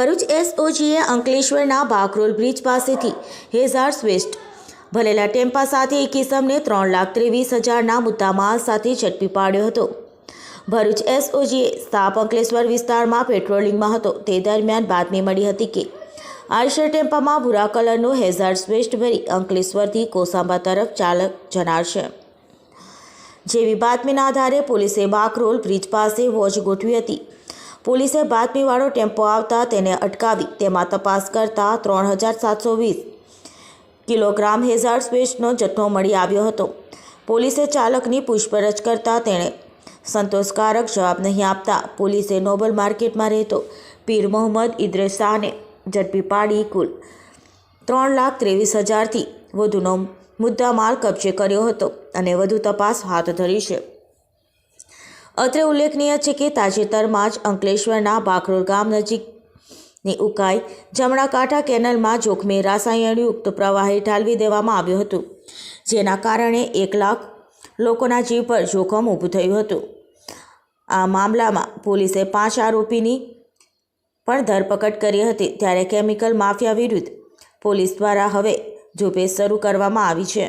ભરૂચ એસઓજીએ અંકલેશ્વરના બાકરોલ બ્રિજ પાસેથી hazard waste ભરેલા ટેમ્પા સાથે એક ઇસમને 3,23,000ના મુદ્દામાલ સાથે ઝડપી પાડ્યો હતો। ભરૂચ એસઓજીએ સ્ટાફ અંકલેશ્વર વિસ્તારમાં પેટ્રોલિંગમાં હતો તે દરમિયાન બાતમી મળી હતી કે આઈશર ટેમ્પામાં ભૂરા કલરનો હેઝાર્ડ વેસ્ટ ભરી અંકલેશ્વરથી કોસાંબા તરફ ચાલક જનાર છે। જેવી બાતમીના આધારે પોલીસે બાકરોલ બ્રિજ પાસે વોચ ગોઠવી હતી। પોલીસે બાતમીવાળો ટેમ્પો આવતા તેને અટકાવી તેમાં તપાસ કરતા 3,720 કિલોગ્રામ હેઝાર્ડ વેસ્ટનો જથ્થો મળી આવ્યો હતો। પોલીસે ચાલકની પૂછપરછ કરતા તેણે સંતોષકારક જવાબ નહીં આપતા પોલીસે નોબલ માર્કેટમાં રહેતો પીર મોહમ્મદ ઇદ્રીસ શાહને ઝડપી પાડી કુલ 3,23,000થી વધુનો મુદ્દામાલ કબજે કર્યો હતો અને વધુ તપાસ હાથ ધરી છે। અત્રે ઉલ્લેખનીય છે કે તાજેતરમાં જ અંકલેશ્વરના બાકરોલ ગામ નજીકની ઉકાઈ જમણા કાંઠા કેનલમાં જોખમી રસાયણયુક્ત પ્રવાહી ઠાલવી દેવામાં આવ્યું હતું, જેના કારણે 1 લાખ લોકોના જીવ પર જોખમ ઊભું થયું હતું। આ મામલામાં પોલીસે 5 આરોપીની પણ ધરપકડ કરી હતી। ત્યારે કેમિકલ માફિયા વિરુદ્ધ પોલીસ દ્વારા હવે ઝુંબેશ શરૂ કરવામાં આવી છે।